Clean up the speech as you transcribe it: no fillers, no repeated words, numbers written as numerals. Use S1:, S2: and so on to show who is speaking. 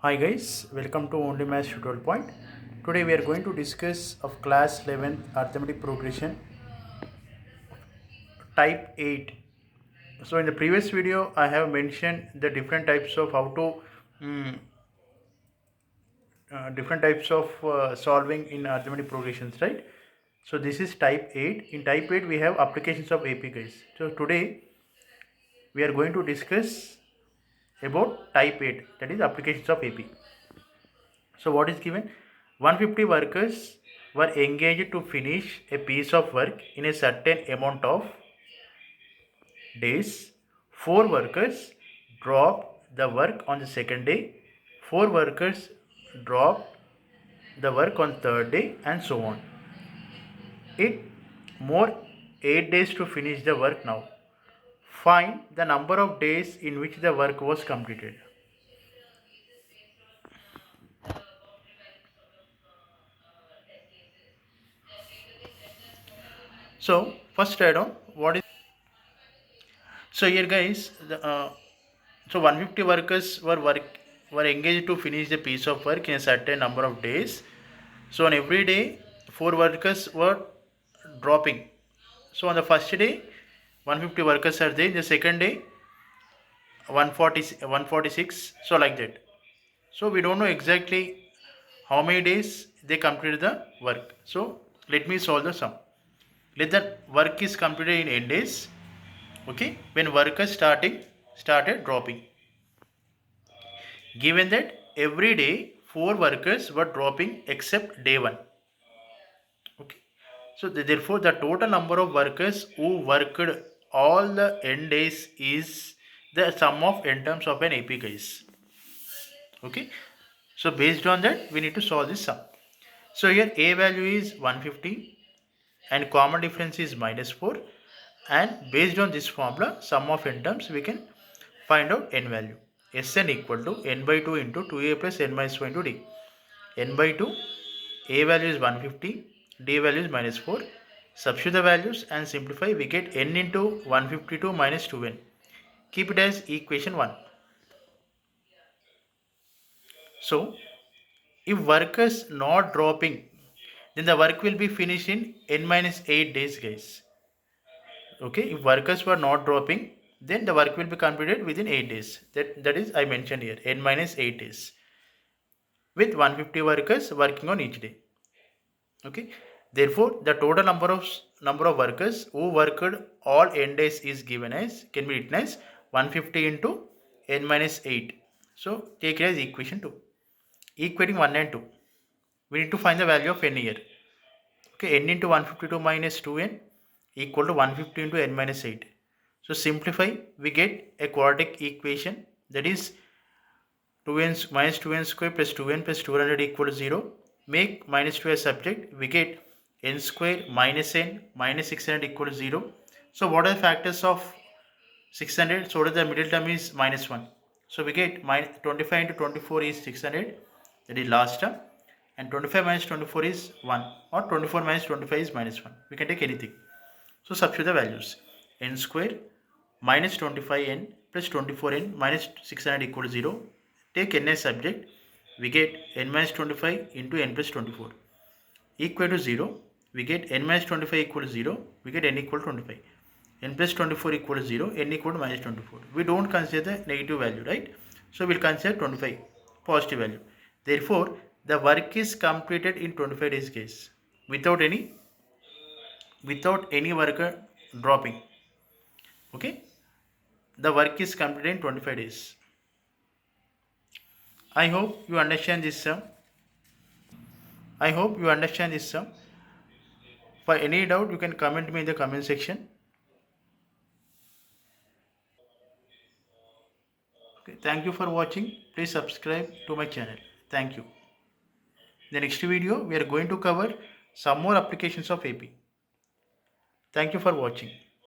S1: Hi guys, welcome to Only Maths Tutorial Point. Today we are going to discuss of class 11 arithmetic progression type 8. So in the previous video I have mentioned the different types of how to mm, different types of solving in arithmetic progressions, right? So this is type 8. In type 8 we have applications of AP guys. So today we are going to discuss about type 8, that is applications of AP. So what is given? 150 workers were engaged to finish a piece of work in a certain amount of days. 4 workers dropped the work on the second day. 4 workers dropped the work on third day, and so on. It more 8 days to finish the work now. Find the number of days in which the work was completed. So first write down what is. So here guys, so 150 workers were engaged to finish the piece of work in a certain number of days. So on every day, 4 workers were dropping. So on the first day, 150 workers are there. In the second day, 146. So like that. So we don't know exactly how many days they completed the work. So let me solve the sum. Let the work is completed in n days. Okay, when workers started dropping. Given that every day 4 workers were dropping except day 1. Okay, so therefore the total number of workers who worked all the n days is the sum of n terms of an AP guys. Okay, so based on that we need to solve this sum. So here a value is 150 and common difference is -4, and based on this formula sum of n terms we can find out n value. Sn equal to n by 2 into 2a plus n minus 1 into d. N by 2, a value is 150, d value is -4. Substitute the values and simplify, we get n into 152 minus 2n. Keep it as equation 1. So if workers not dropping, then the work will be finished in n minus 8 days guys. Okay, if workers were not dropping, then the work will be completed within 8 days. That is I mentioned here, n minus 8 days, with 150 workers working on each day. Okay, therefore the total number of workers who worked all n days is given as, can be written as 150 into n minus 8. So take it as equation 2, equating 1 and 2. We need to find the value of n here. Okay, n into 152 minus 2n equal to 150 into n minus 8. So simplify, we get a quadratic equation, that is 2n minus 2n square plus 2n plus 200 equal to 0. Make minus 2 as subject, we get n square minus n minus 600 equal to 0. So what are the factors of 600? So the middle term is minus 1. So we get 25 into 24 is 600, that is last term, and 25 minus 24 is 1, or 24 minus 25 is minus 1. We can take anything. So substitute the values. N square minus 25n plus 24n minus 600 equal to 0. Take n as subject. We get n minus 25 into n plus 24 equal to 0. We get n minus 25 equal to 0. We get n equal to 25. N plus 24 equal to 0. N equal to minus 24. We don't consider the negative value, right? So we'll consider 25 positive value. Therefore, the work is completed in 25 days case without any worker dropping. Okay, the work is completed in 25 days. I hope you understand this sum. For any doubt, you can comment me in the comment section. Okay, thank you for watching. Please subscribe to my channel. Thank you. In the next video we are going to cover some more applications of AP. Thank you for watching.